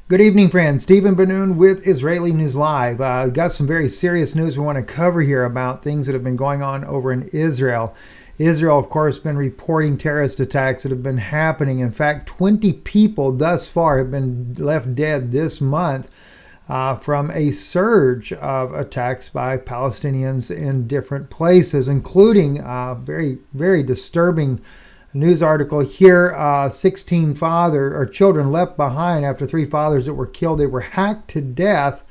Good evening, friends. Stephen Benoon with Israeli News Live. Got some very serious news we want to cover here about things that have been going on over in Israel. Israel, of course, been reporting terrorist attacks that have been happening. In fact, 20 people thus far have been left dead this month from a surge of attacks by Palestinians in different places, including very, very disturbing news article here. 16 children left behind after three fathers that were killed. They were hacked to death.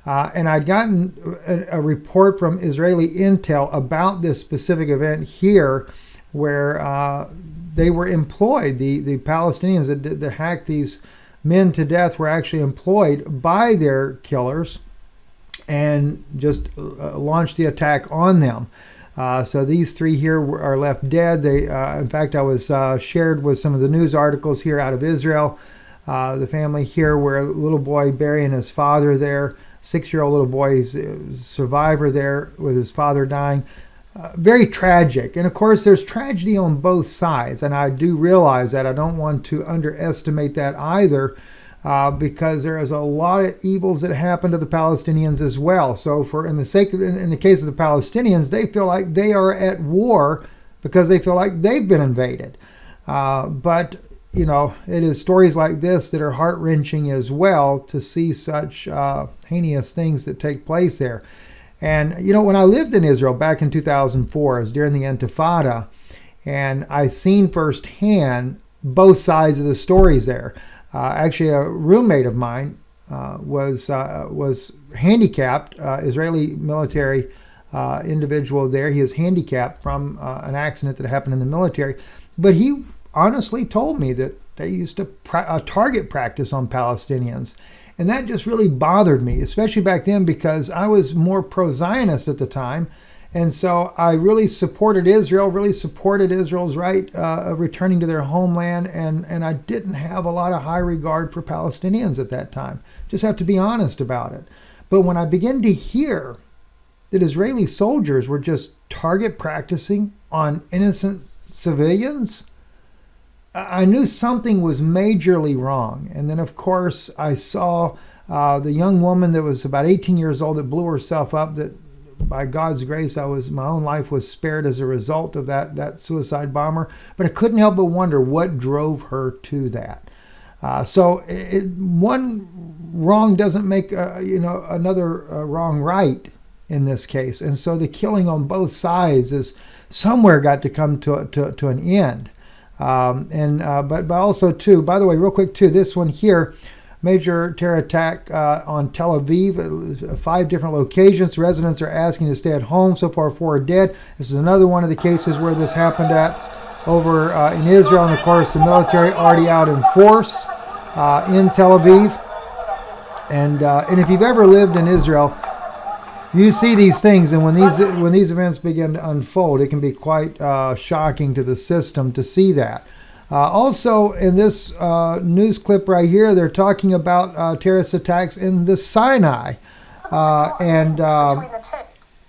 And I'd gotten a report from Israeli intel about this specific event here where they were employed. The Palestinians that hacked these men to death were actually employed by their killers and just launched the attack on them. So these three here are left dead. In fact, I was shared with some of the news articles here out of Israel. The family here, where a little boy burying his father there, 6-year-old little boy, he's a survivor there with his father dying. Very tragic. And of course, there's tragedy on both sides. And I do realize that. I don't want to underestimate that either. Because there is a lot of evils that happen to the Palestinians as well. So, in the case of the Palestinians, they feel like they are at war because they feel like they've been invaded. But it is stories like this that are heart-wrenching as well to see such heinous things that take place there. And when I lived in Israel back in 2004, it was during the Intifada, and I seen firsthand both sides of the stories there. Actually, a roommate of mine was handicapped, Israeli military individual there. He is handicapped from an accident that happened in the military. But he honestly told me that they used to target practice on Palestinians. And that just really bothered me, especially back then because I was more pro-Zionist at the time. And so I really supported Israel, really supported Israel's right of returning to their homeland. And I didn't have a lot of high regard for Palestinians at that time. Just have to be honest about it. But when I began to hear that Israeli soldiers were just target practicing on innocent civilians, I knew something was majorly wrong. And then, of course, I saw the young woman that was about 18 years old that blew herself up, that by God's grace, my own life was spared as a result of that suicide bomber. But I couldn't help but wonder what drove her to that. So one wrong doesn't make another wrong right in this case. And so the killing on both sides is somewhere got to come to an end. But also too, by the way, real quick too, this one here. Major terror attack on Tel Aviv, 5 different locations. Residents are asking to stay at home. So far, 4 are dead. This is another one of the cases where this happened at over in Israel. And of course, the military already out in force in Tel Aviv. And if you've ever lived in Israel, you see these things. And when these events begin to unfold, it can be quite shocking to the system to see that. Also, in this news clip right here, they're talking about terrorist attacks in the Sinai. So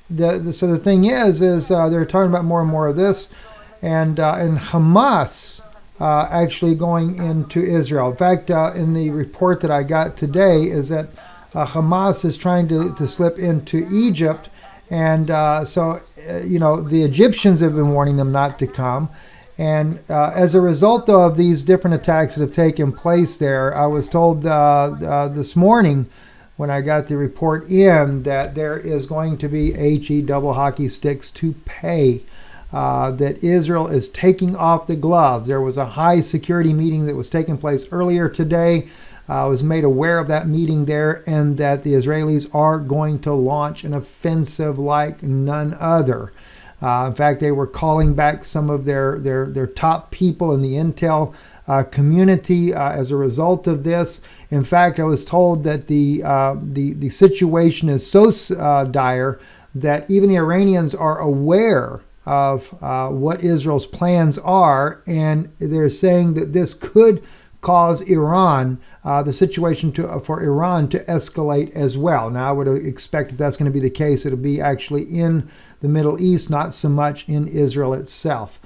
the thing is they're talking about more and more of this, and Hamas actually going into Israel. In fact, in the report that I got today is that Hamas is trying to slip into Egypt, and the Egyptians have been warning them not to come. And as a result of these different attacks that have taken place there, I was told this morning when I got the report in that there is going to be HE double hockey sticks to pay, that Israel is taking off the gloves. There was a high security meeting that was taking place earlier today. I was made aware of that meeting there, and that the Israelis are going to launch an offensive like none other. In fact, they were calling back some of their top people in the intel community as a result of this. In fact, I was told that the situation is so dire that even the Iranians are aware of what Israel's plans are, and they're saying that this could cause Iran, the situation for Iran to escalate as well. Now, I would expect if that's going to be the case, it'll be actually in the Middle East, not so much in Israel itself.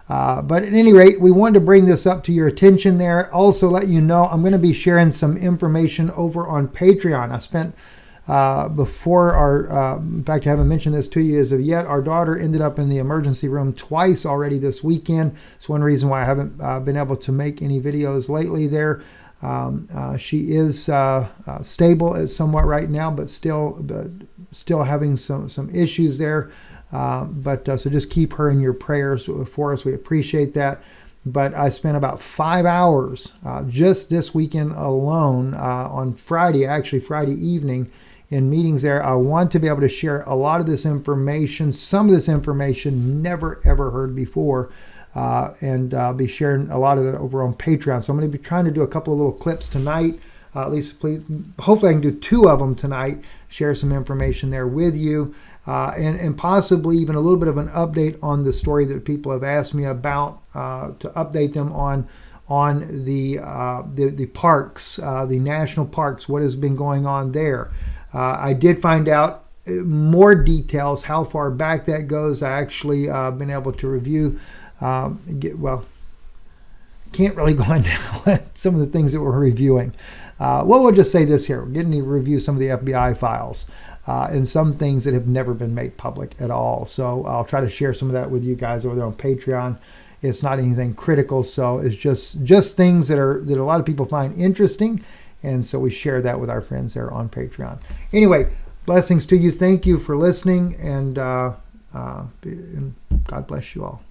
But at any rate, we wanted to bring this up to your attention there. Also let you know I'm going to be sharing some information over on Patreon. I spent before in fact, I haven't mentioned this to you as of yet. Our daughter ended up in the emergency room twice already this weekend. It's one reason why I haven't been able to make any videos lately there. She is stable somewhat right now, but still having some issues there. So just keep her in your prayers for us. We appreciate that. But I spent about 5 hours just this weekend alone on Friday evening in meetings there. I want to be able to share a lot of this information, some of this information never ever heard before, and I'll be sharing a lot of it over on Patreon. So I'm going to be trying to do a couple of little clips tonight. At least, please, hopefully I can do 2 of them tonight, share some information there with you, and possibly even a little bit of an update on the story that people have asked me about, to update them on the parks, the national parks, what has been going on there. I did find out more details, how far back that goes. I actually been able to review, can't really go into some of the things that we're reviewing. We'll just say this here. We're getting to review some of the FBI files and some things that have never been made public at all. So I'll try to share some of that with you guys over there on Patreon. It's not anything critical, so it's just things that a lot of people find interesting. And so we share that with our friends there on Patreon. Anyway, blessings to you. Thank you for listening, and God bless you all.